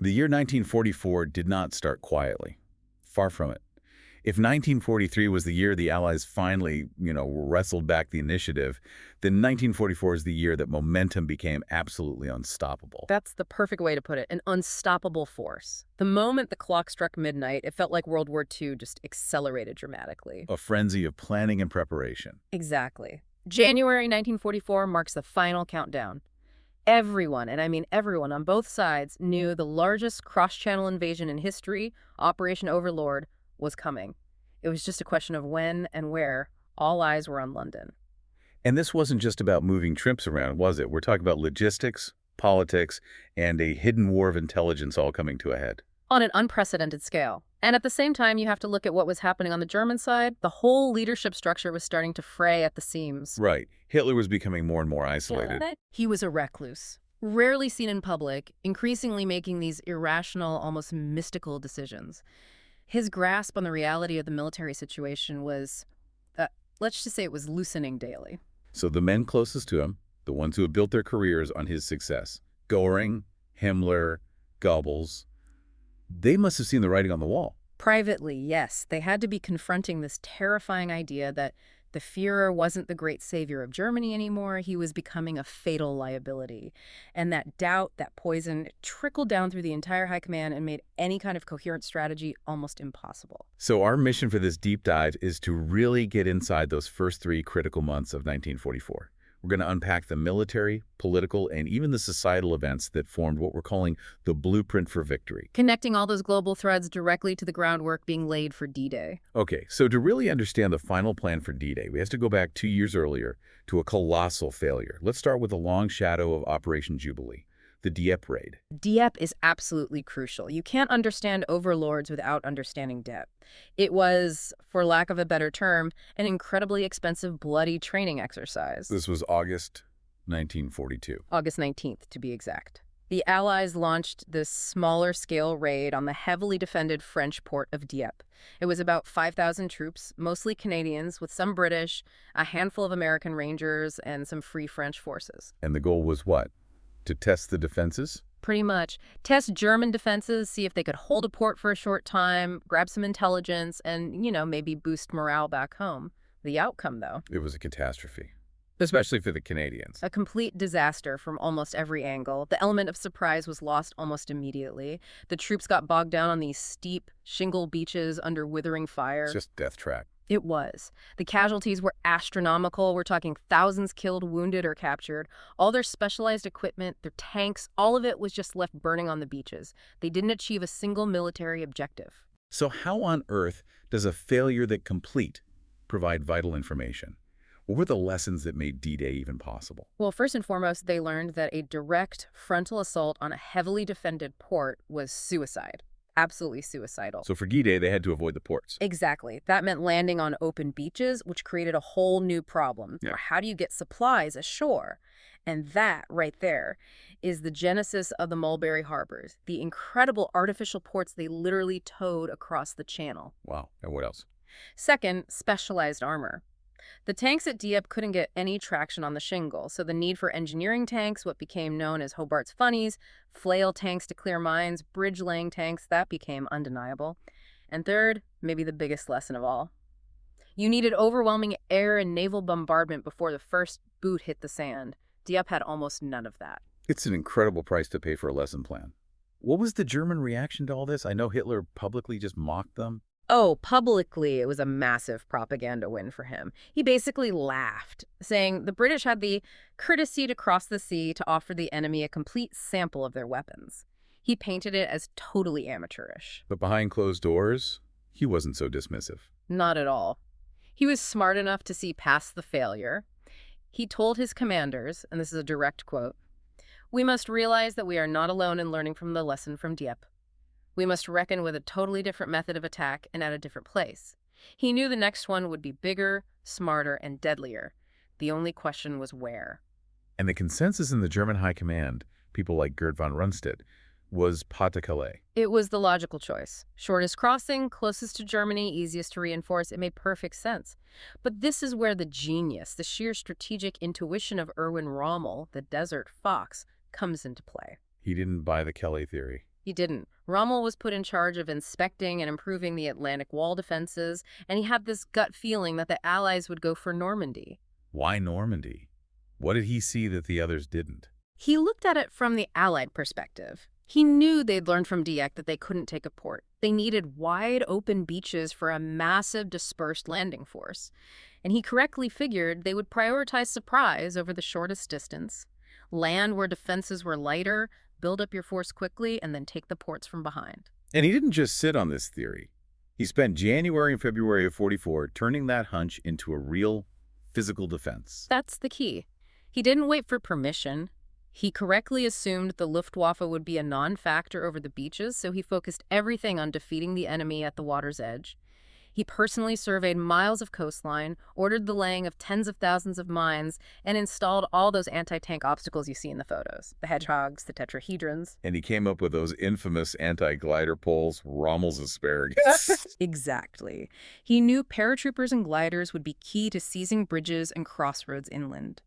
The year 1944 did not start quietly. Far from it. If 1943 was the year the Allies finally, wrestled back the initiative, then 1944 is the year that momentum became absolutely unstoppable. That's the perfect way to put it, an unstoppable force. The moment the clock struck midnight, it felt like World War II just accelerated dramatically. A frenzy of planning and preparation. Exactly. January 1944 marks the final countdown. Everyone, and I mean everyone on both sides, knew the largest cross-channel invasion in history, Operation Overlord, was coming. It was just a question of when and where. All eyes were on London. And this wasn't just about moving troops around, was it? We're talking about logistics, politics, and a hidden war of intelligence all coming to a head. On an unprecedented scale. And at the same time, you have to look at what was happening on the German side. The whole leadership structure was starting to fray at the seams. Right. Hitler was becoming more and more isolated. He was a recluse, rarely seen in public, increasingly making these irrational, almost mystical decisions. His grasp on the reality of the military situation was, let's just say it was loosening daily. So the men closest to him, the ones who had built their careers on his success, Goering, Himmler, Goebbels, they must have seen the writing on the wall. Privately, yes, they had to be confronting this terrifying idea that the Führer wasn't the great savior of Germany anymore. He was becoming a fatal liability. And that doubt, that poison, trickled down through the entire high command and made any kind of coherent strategy almost impossible. So our mission for this deep dive is to really get inside those first 3 critical months of 1944. We're going to unpack the military, political, and even the societal events that formed what we're calling the blueprint for victory. Connecting all those global threads directly to the groundwork being laid for D-Day. Okay, so to really understand the final plan for D-Day, we have to go back 2 years earlier to a colossal failure. Let's start with the long shadow of Operation Jubilee, the Dieppe Raid. Dieppe is absolutely crucial. You can't understand overlords without understanding Dieppe. It was, for lack of a better term, an incredibly expensive, bloody training exercise. This was August 1942. August 19th, to be exact. The Allies launched this smaller-scale raid on the heavily defended French port of Dieppe. It was about 5,000 troops, mostly Canadians, with some British, a handful of American Rangers, and some Free French forces. And the goal was what? To test the defenses? Pretty much. Test German defenses, see if they could hold a port for a short time, grab some intelligence, and, maybe boost morale back home. The outcome, though? It was a catastrophe, especially for the Canadians. A complete disaster from almost every angle. The element of surprise was lost almost immediately. The troops got bogged down on these steep shingle beaches under withering fire. It's just death trap. It was. The casualties were astronomical. We're talking thousands killed, wounded, or captured. All their specialized equipment, their tanks, all of it was just left burning on the beaches. They didn't achieve a single military objective. So how on earth does a failure that complete provide vital information? What were the lessons that made D-Day even possible? Well, first and foremost, they learned that a direct frontal assault on a heavily defended port was suicide. Absolutely suicidal. So for D-Day, they had to avoid the ports. Exactly. That meant landing on open beaches, which created a whole new problem. Yeah. How do you get supplies ashore? And that, right there, is the genesis of the Mulberry Harbors, the incredible artificial ports they literally towed across the channel. Wow. And what else? Second, specialized armor. The tanks at Dieppe couldn't get any traction on the shingle, so the need for engineering tanks, what became known as Hobart's funnies, flail tanks to clear mines, bridge-laying tanks, that became undeniable. And third, maybe the biggest lesson of all. You needed overwhelming air and naval bombardment before the first boot hit the sand. Dieppe had almost none of that. It's an incredible price to pay for a lesson plan. What was the German reaction to all this? I know Hitler publicly just mocked them. Oh, publicly, it was a massive propaganda win for him. He basically laughed, saying the British had the courtesy to cross the sea to offer the enemy a complete sample of their weapons. He painted it as totally amateurish. But behind closed doors, he wasn't so dismissive. Not at all. He was smart enough to see past the failure. He told his commanders, and this is a direct quote, "We must realize that we are not alone in learning from the lesson from Dieppe. We must reckon with a totally different method of attack and at a different place." He knew the next one would be bigger, smarter, and deadlier. The only question was where. And the consensus in the German high command, people like Gerd von Rundstedt, was Pas-de-Calais. It was the logical choice. Shortest crossing, closest to Germany, easiest to reinforce. It made perfect sense. But this is where the genius, the sheer strategic intuition of Erwin Rommel, the desert fox, comes into play. He didn't buy the Calais theory. He didn't. Rommel was put in charge of inspecting and improving the Atlantic Wall defenses, and he had this gut feeling that the Allies would go for Normandy. Why Normandy? What did he see that the others didn't? He looked at it from the Allied perspective. He knew they'd learned from Dieppe that they couldn't take a port. They needed wide open beaches for a massive dispersed landing force. And he correctly figured they would prioritize surprise over the shortest distance, land where defenses were lighter, build up your force quickly, and then take the ports from behind. And he didn't just sit on this theory. He spent January and February of 44 turning that hunch into a real physical defense. That's the key. He didn't wait for permission. He correctly assumed the Luftwaffe would be a non-factor over the beaches, so he focused everything on defeating the enemy at the water's edge. He personally surveyed miles of coastline, ordered the laying of tens of thousands of mines, and installed all those anti-tank obstacles you see in the photos. The hedgehogs, the tetrahedrons. And he came up with those infamous anti-glider poles, Rommel's asparagus. Exactly. He knew paratroopers and gliders would be key to seizing bridges and crossroads inland.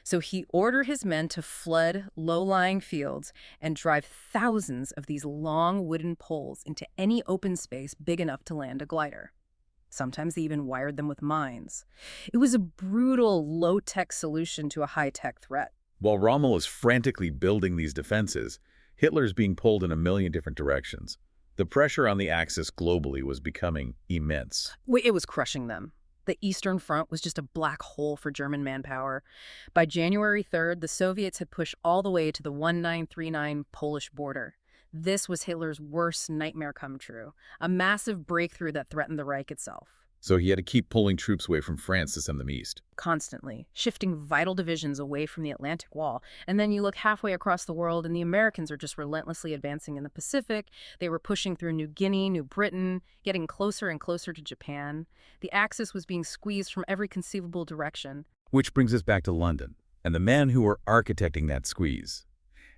So he ordered his men to flood low-lying fields and drive thousands of these long wooden poles into any open space big enough to land a glider. Sometimes they even wired them with mines. It was a brutal, low-tech solution to a high-tech threat. While Rommel is frantically building these defenses, Hitler's being pulled in a million different directions. The pressure on the Axis globally was becoming immense. It was crushing them. The Eastern Front was just a black hole for German manpower. By January 3rd, the Soviets had pushed all the way to the 1939 Polish border. This was Hitler's worst nightmare come true, a massive breakthrough that threatened the Reich itself. So he had to keep pulling troops away from France to send them east. Constantly, shifting vital divisions away from the Atlantic Wall. And then you look halfway across the world and the Americans are just relentlessly advancing in the Pacific. They were pushing through New Guinea, New Britain, getting closer and closer to Japan. The Axis was being squeezed from every conceivable direction. Which brings us back to London, and the men who were architecting that squeeze.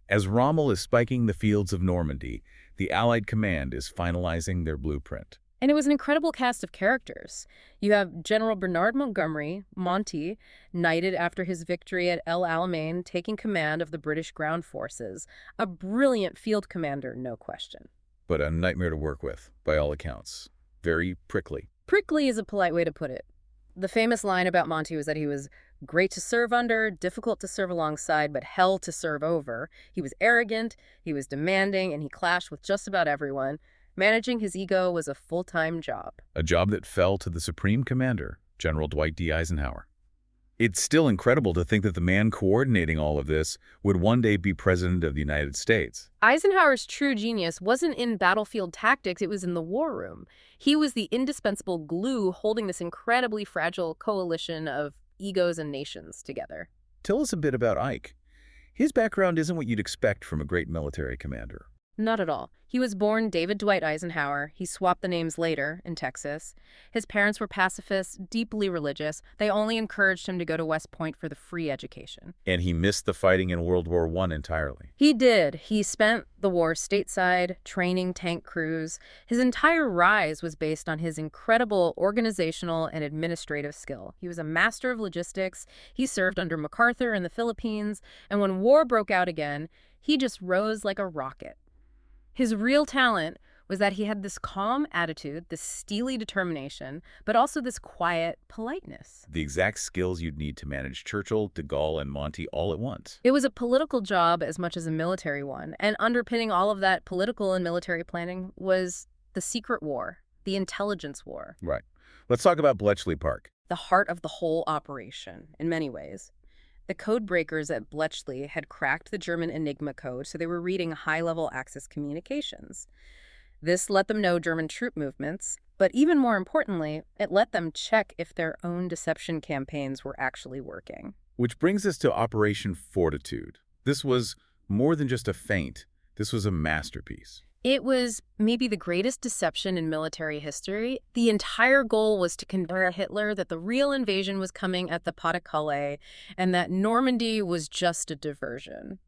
As Rommel is spiking the fields of Normandy, the Allied command is finalizing their blueprint. And it was an incredible cast of characters. You have General Bernard Montgomery, Monty, knighted after his victory at El Alamein, taking command of the British ground forces. A brilliant field commander, no question. But a nightmare to work with, by all accounts. Very prickly. Prickly is a polite way to put it. The famous line about Monty was that he was great to serve under, difficult to serve alongside, but hell to serve over. He was arrogant, he was demanding, and he clashed with just about everyone. Managing his ego was a full-time job. A job that fell to the Supreme Commander, General Dwight D. Eisenhower. It's still incredible to think that the man coordinating all of this would one day be President of the United States. Eisenhower's true genius wasn't in battlefield tactics, it was in the war room. He was the indispensable glue holding this incredibly fragile coalition of egos and nations together. Tell us a bit about Ike. His background isn't what you'd expect from a great military commander. Not at all. He was born David Dwight Eisenhower. He swapped the names later in Texas. His parents were pacifists, deeply religious. They only encouraged him to go to West Point for the free education. And he missed the fighting in World War I entirely. He did. He spent the war stateside, training tank crews. His entire rise was based on his incredible organizational and administrative skill. He was a master of logistics. He served under MacArthur in the Philippines. And when war broke out again, he just rose like a rocket. His real talent was that he had this calm attitude, this steely determination, but also this quiet politeness. The exact skills you'd need to manage Churchill, de Gaulle, and Monty all at once. It was a political job as much as a military one, and underpinning all of that political and military planning was the secret war, the intelligence war. Right. Let's talk about Bletchley Park. The heart of the whole operation, in many ways. The codebreakers at Bletchley had cracked the German Enigma code, so they were reading high-level Axis communications. This let them know German troop movements, but even more importantly, it let them check if their own deception campaigns were actually working. Which brings us to Operation Fortitude. This was more than just a feint. This was a masterpiece. It was maybe the greatest deception in military history. The entire goal was to convince Hitler that the real invasion was coming at the Pas-de-Calais and that Normandy was just a diversion.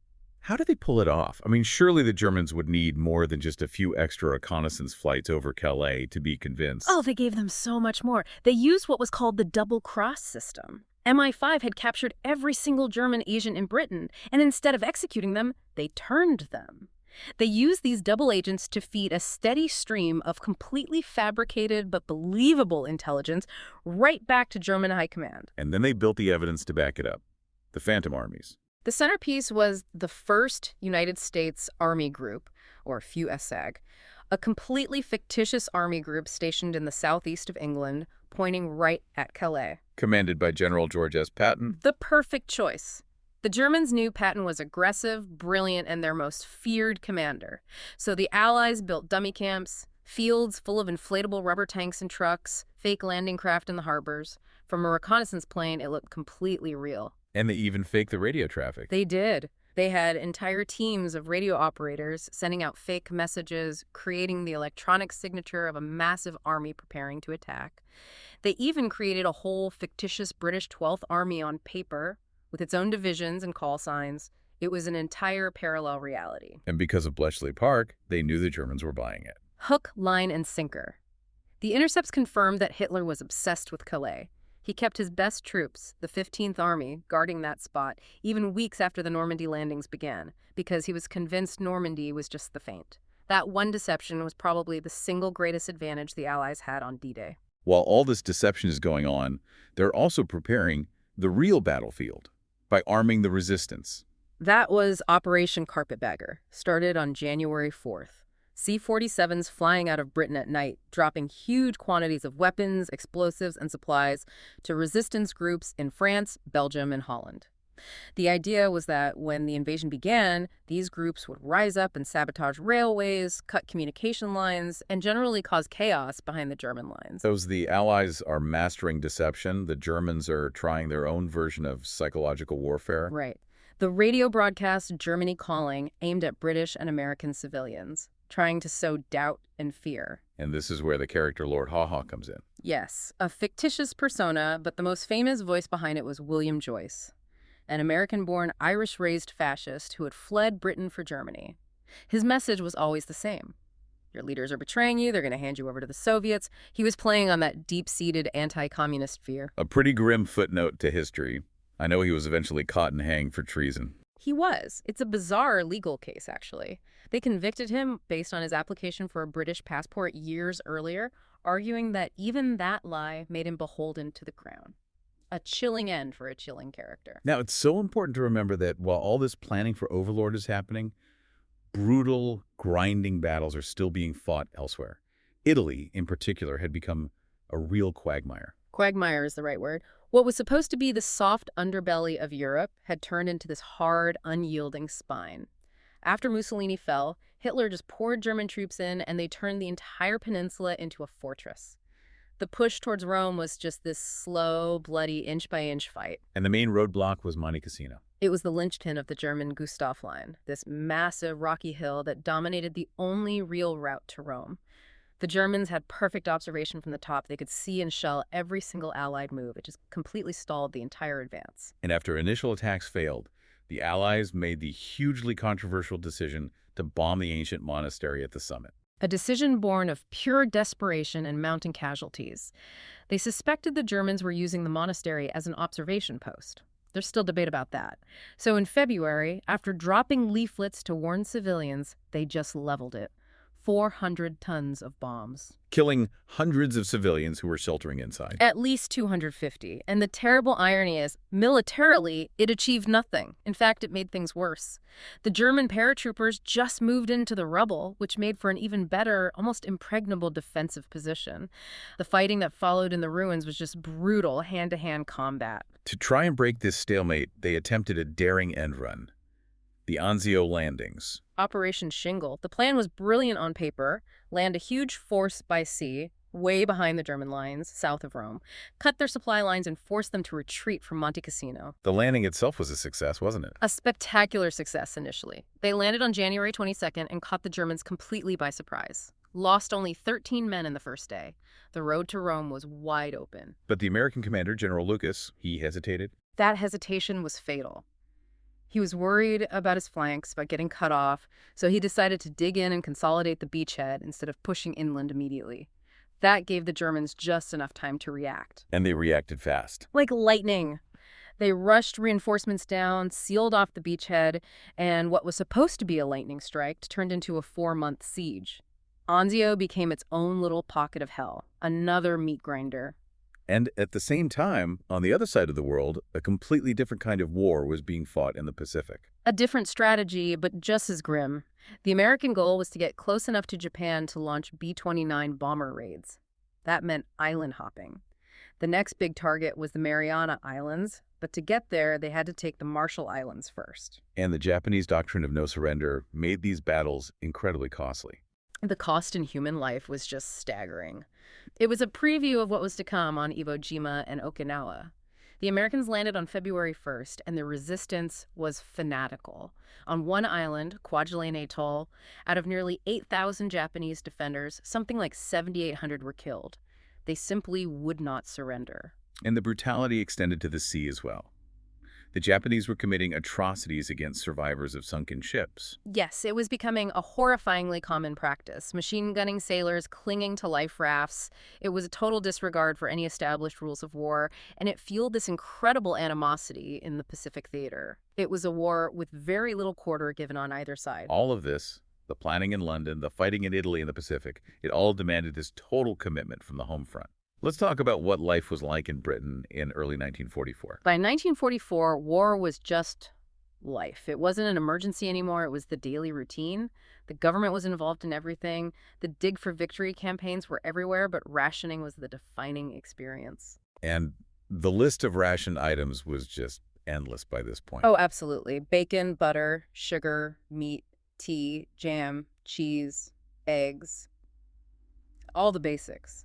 How did they pull it off? I mean, surely the Germans would need more than just a few extra reconnaissance flights over Calais to be convinced. Oh, they gave them so much more. They used what was called the double-cross system. MI5 had captured every single German agent in Britain, and instead of executing them, they turned them. They used these double agents to feed a steady stream of completely fabricated but believable intelligence right back to German high command. And then they built the evidence to back it up. The Phantom Armies. The centerpiece was the first United States Army Group, or FUSAG, a completely fictitious army group stationed in the southeast of England, pointing right at Calais. Commanded by General George S. Patton. The perfect choice. The Germans knew Patton was aggressive, brilliant, and their most feared commander. So the Allies built dummy camps, fields full of inflatable rubber tanks and trucks, fake landing craft in the harbors. From a reconnaissance plane, it looked completely real. And they even faked the radio traffic. They did. They had entire teams of radio operators sending out fake messages, creating the electronic signature of a massive army preparing to attack. They even created a whole fictitious British 12th Army on paper, with its own divisions and call signs. It was an entire parallel reality. And because of Bletchley Park, they knew the Germans were buying it. Hook, line, and sinker. The intercepts confirmed that Hitler was obsessed with Calais. He kept his best troops, the 15th Army, guarding that spot, even weeks after the Normandy landings began, because he was convinced Normandy was just the feint. That one deception was probably the single greatest advantage the Allies had on D-Day. While all this deception is going on, they're also preparing the real battlefield by arming the resistance. That was Operation Carpetbagger, started on January 4th. C-47s flying out of Britain at night, dropping huge quantities of weapons, explosives, and supplies to resistance groups in France, Belgium, and Holland. The idea was that when the invasion began, these groups would rise up and sabotage railways, cut communication lines, and generally cause chaos behind the German lines. So the Allies are mastering deception. The Germans are trying their own version of psychological warfare. Right. The radio broadcast Germany Calling aimed at British and American civilians, trying to sow doubt and fear. And this is where the character Lord Haw-Haw comes in. Yes, a fictitious persona, but the most famous voice behind it was William Joyce, an American-born, Irish-raised fascist who had fled Britain for Germany. His message was always the same. Your leaders are betraying you, they're going to hand you over to the Soviets. He was playing on that deep-seated anti-communist fear. A pretty grim footnote to history. I know he was eventually caught and hanged for treason. He was. It's a bizarre legal case, actually. They convicted him based on his application for a British passport years earlier, arguing that even that lie made him beholden to the crown. A chilling end for a chilling character. Now, it's so important to remember that while all this planning for Overlord is happening, brutal, grinding battles are still being fought elsewhere. Italy, in particular, had become a real quagmire. Quagmire is the right word. What was supposed to be the soft underbelly of Europe had turned into this hard, unyielding spine. After Mussolini fell, Hitler just poured German troops in, and they turned the entire peninsula into a fortress. The push towards Rome was just this slow, bloody, inch-by-inch fight. And the main roadblock was Monte Cassino. It was the linchpin of the German Gustav Line, this massive rocky hill that dominated the only real route to Rome. The Germans had perfect observation from the top. They could see and shell every single Allied move. It just completely stalled the entire advance. And after initial attacks failed, the Allies made the hugely controversial decision to bomb the ancient monastery at the summit. A decision born of pure desperation and mounting casualties. They suspected the Germans were using the monastery as an observation post. There's still debate about that. So in February, after dropping leaflets to warn civilians, they just leveled it. 400 tons of bombs. Killing hundreds of civilians who were sheltering inside. At least 250. And the terrible irony is, militarily, it achieved nothing. In fact, it made things worse. The German paratroopers just moved into the rubble, which made for an even better, almost impregnable defensive position. The fighting that followed in the ruins was just brutal hand-to-hand combat. To try and break this stalemate, they attempted a daring end run. The Anzio landings. Operation Shingle. The plan was brilliant on paper. Land a huge force by sea, way behind the German lines, south of Rome. Cut their supply lines and force them to retreat from Monte Cassino. The landing itself was a success, wasn't it? A spectacular success initially. They landed on January 22nd and caught the Germans completely by surprise. Lost only 13 men in the first day. The road to Rome was wide open. But the American commander, General Lucas, he hesitated. That hesitation was fatal. He was worried about his flanks, about getting cut off, so he decided to dig in and consolidate the beachhead instead of pushing inland immediately. That gave the Germans just enough time to react. And they reacted fast. Like lightning. They rushed reinforcements down, sealed off the beachhead, and what was supposed to be a lightning strike turned into a 4-month siege. Anzio became its own little pocket of hell, another meat grinder. And at the same time, on the other side of the world, a completely different kind of war was being fought in the Pacific. A different strategy, but just as grim. The American goal was to get close enough to Japan to launch B-29 bomber raids. That meant island hopping. The next big target was the Mariana Islands, but to get there, they had to take the Marshall Islands first. And the Japanese doctrine of no surrender made these battles incredibly costly. The cost in human life was just staggering. It was a preview of what was to come on Iwo Jima and Okinawa. The Americans landed on February 1st, and the resistance was fanatical. On one island, Kwajalein Atoll, out of nearly 8,000 Japanese defenders, something like 7,800 were killed. They simply would not surrender. And the brutality extended to the sea as well. The Japanese were committing atrocities against survivors of sunken ships. Yes, it was becoming a horrifyingly common practice, machine gunning sailors clinging to life rafts. It was a total disregard for any established rules of war, and it fueled this incredible animosity in the Pacific theater. It was a war with very little quarter given on either side. All of this, the planning in London, the fighting in Italy and the Pacific, it all demanded this total commitment from the home front. Let's talk about what life was like in Britain in early 1944. By 1944, war was just life. It wasn't an emergency anymore. It was the daily routine. The government was involved in everything. The Dig for Victory campaigns were everywhere, but rationing was the defining experience. And the list of ration items was just endless by this point. Oh, absolutely. Bacon, butter, sugar, meat, tea, jam, cheese, eggs, all the basics.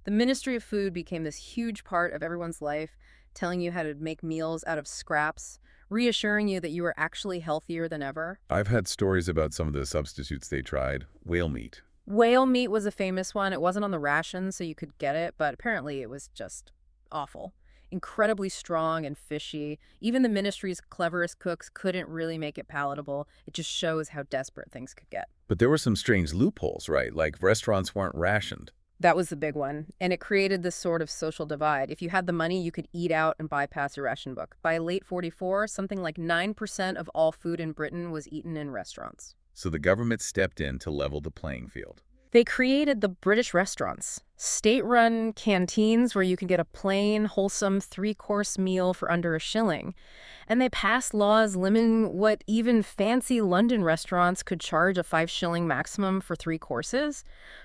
The Ministry of Food became this huge part of everyone's life, telling you how to make meals out of scraps, reassuring you that you were actually healthier than ever. I've had stories about some of the substitutes they tried. Whale meat. Whale meat was a famous one. It wasn't on the rations, so you could get it, but apparently it was just awful. Incredibly strong and fishy. Even the ministry's cleverest cooks couldn't really make it palatable. It just shows how desperate things could get. But there were some strange loopholes, right? Like restaurants weren't rationed. That was the big one, and it created this sort of social divide. If you had the money, you could eat out and bypass your ration book. By late 44, something like 9% of all food in Britain was eaten in restaurants. So the government stepped in to level the playing field. They created the British restaurants, state-run canteens where you could get a plain, wholesome 3-course meal for under $1. And they passed laws limiting what even fancy London restaurants could charge a 5 shilling maximum for 3 courses.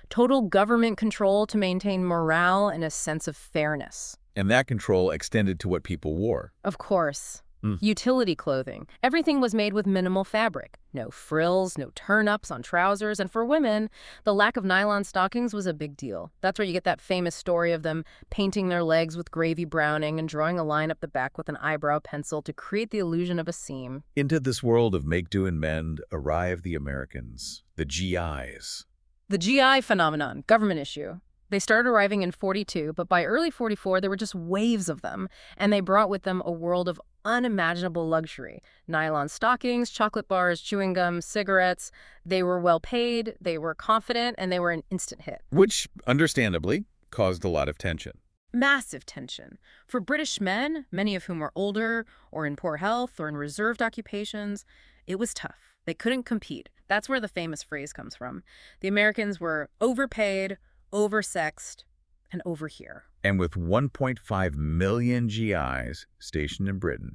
Total government control to maintain morale and a sense of fairness. And that control extended to what people wore. Of course. Utility clothing. Everything was made with minimal fabric. No frills, no turn-ups on trousers, and for women, the lack of nylon stockings was a big deal. That's where you get that famous story of them painting their legs with gravy browning and drawing a line up the back with an eyebrow pencil to create the illusion of a seam. Into this world of make, do, and mend arrived the Americans, the GIs. The GI phenomenon, government issue. They started arriving in 42, but by early 44, there were just waves of them, and they brought with them a world of unimaginable luxury. Nylon stockings, chocolate bars, chewing gum, cigarettes. They were well paid, they were confident, and they were an instant hit. Which, understandably, caused a lot of tension. Massive tension. For British men, many of whom were older or in poor health or in reserved occupations, it was tough. They couldn't compete. That's where the famous phrase comes from. The Americans were overpaid, oversexed, and over here. And with 1.5 million GIs stationed in Britain,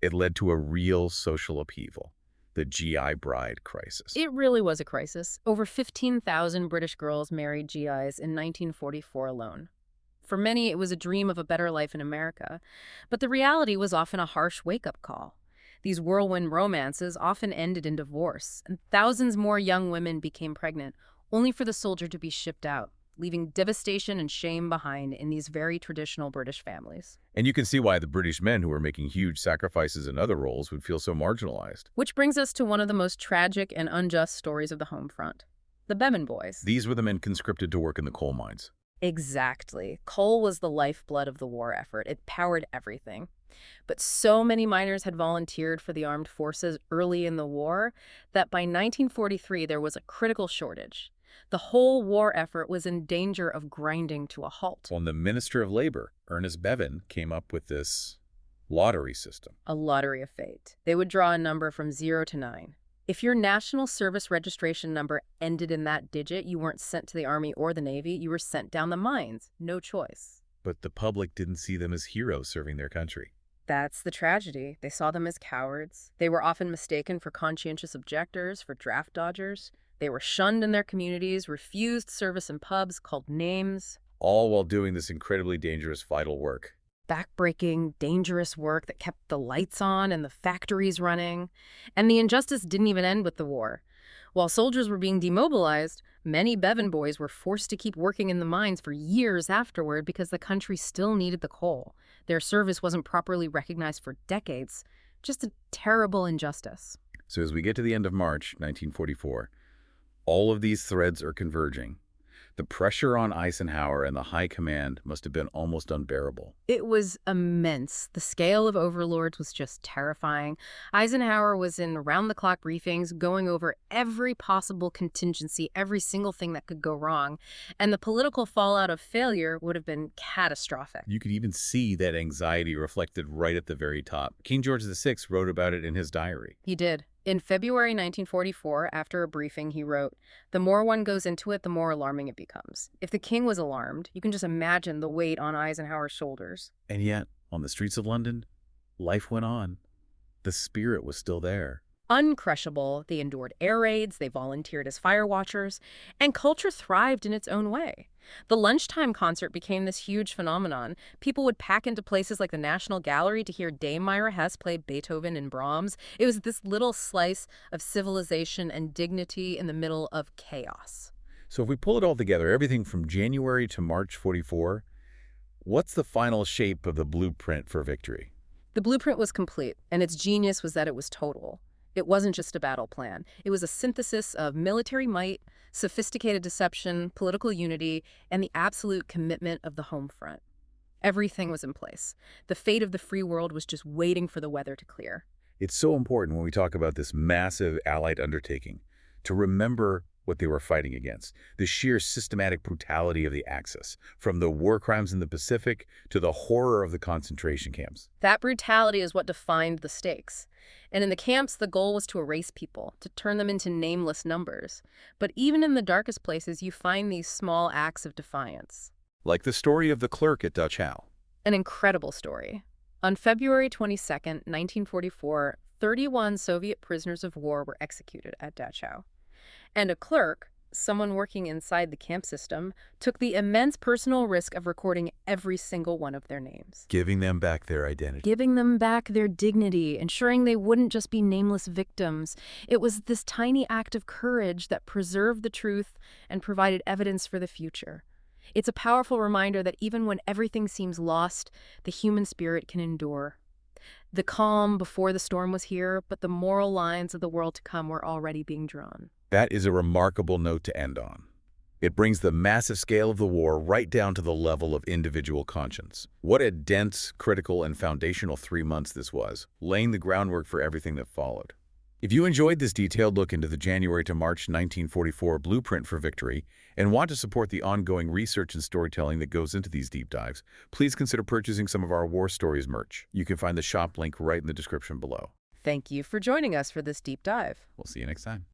it led to a real social upheaval, the GI bride crisis. It really was a crisis. Over 15,000 British girls married GIs in 1944 alone. For many, it was a dream of a better life in America, but the reality was often a harsh wake-up call. These whirlwind romances often ended in divorce, and thousands more young women became pregnant, only for the soldier to be shipped out, leaving devastation and shame behind in these very traditional British families. And you can see why the British men who were making huge sacrifices in other roles would feel so marginalized. Which brings us to one of the most tragic and unjust stories of the home front. The Bevan boys. These were the men conscripted to work in the coal mines. Exactly. Coal was the lifeblood of the war effort. It powered everything. But so many miners had volunteered for the armed forces early in the war that by 1943 there was a critical shortage. The whole war effort was in danger of grinding to a halt. When the Minister of Labor, Ernest Bevan, came up with this Lottery system. A lottery of fate. They would draw a number from 0 to 9. If your national service registration number ended in that digit, you weren't sent to the Army or the Navy, you were sent down the mines. No choice. But the public didn't see them as heroes serving their country. That's the tragedy. They saw them as cowards. They were often mistaken for conscientious objectors, for draft dodgers. They were shunned in their communities, refused service in pubs, called names. All while doing this incredibly dangerous vital work. Backbreaking, dangerous work that kept the lights on and the factories running. And the injustice didn't even end with the war. While soldiers were being demobilized, many Bevan boys were forced to keep working in the mines for years afterward because the country still needed the coal. Their service wasn't properly recognized for decades. Just a terrible injustice. So as we get to the end of March 1944, all of these threads are converging. The pressure on Eisenhower and the high command must have been almost unbearable. It was immense. The scale of overlords was just terrifying. Eisenhower was in round-the-clock briefings going over every possible contingency, every single thing that could go wrong. And the political fallout of failure would have been catastrophic. You could even see that anxiety reflected right at the very top. King George VI wrote about it in his diary. He did. In February 1944, after a briefing, he wrote, "The more one goes into it, the more alarming it becomes. If the king was alarmed, you can just imagine the weight on Eisenhower's shoulders." And yet, on the streets of London, life went on. The spirit was still there. Uncrushable, they endured air raids, they volunteered as fire watchers, and culture thrived in its own way. The lunchtime concert became this huge phenomenon. People would pack into places like the National Gallery to hear Dame Myra Hess play Beethoven and Brahms. It was this little slice of civilization and dignity in the middle of chaos. So if we pull it all together, everything from January to March 44, what's the final shape of the blueprint for victory? The blueprint was complete, and its genius was that it was total. It wasn't just a battle plan. It was a synthesis of military might, sophisticated deception, political unity, and the absolute commitment of the home front. Everything was in place. The fate of the free world was just waiting for the weather to clear. It's so important when we talk about this massive Allied undertaking to remember what they were fighting against, the sheer systematic brutality of the Axis, from the war crimes in the Pacific to the horror of the concentration camps. That brutality is what defined the stakes. And in the camps, the goal was to erase people, to turn them into nameless numbers. But even in the darkest places, you find these small acts of defiance. Like the story of the clerk at Dachau. An incredible story. On February 22nd, 1944, 31 Soviet prisoners of war were executed at Dachau. And a clerk, someone working inside the camp system, took the immense personal risk of recording every single one of their names. Giving them back their identity. Giving them back their dignity, ensuring they wouldn't just be nameless victims. It was this tiny act of courage that preserved the truth and provided evidence for the future. It's a powerful reminder that even when everything seems lost, the human spirit can endure. The calm before the storm was here, but the moral lines of the world to come were already being drawn. That is a remarkable note to end on. It brings the massive scale of the war right down to the level of individual conscience. What a dense, critical, and foundational 3 months this was, laying the groundwork for everything that followed. If you enjoyed this detailed look into the January to March 1944 blueprint for victory and want to support the ongoing research and storytelling that goes into these deep dives, please consider purchasing some of our War Stories merch. You can find the shop link right in the description below. Thank you for joining us for this deep dive. We'll see you next time.